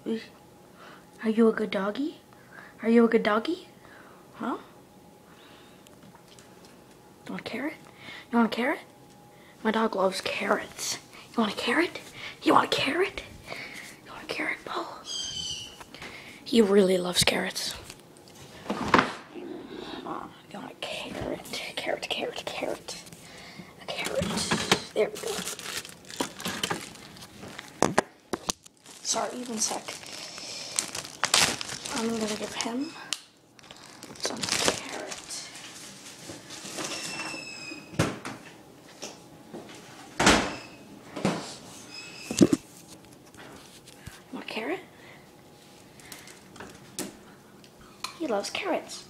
Are you a good doggy? Are you a good doggy? Huh? You want a carrot? You want a carrot? My dog loves carrots. You want a carrot? You want a carrot? You want a carrot, Bo? He really loves carrots. You want a carrot? Carrot, carrot, carrot. A carrot. There we go. Sorry, even sec. I'm gonna give him some carrot. Want a carrot? He loves carrots.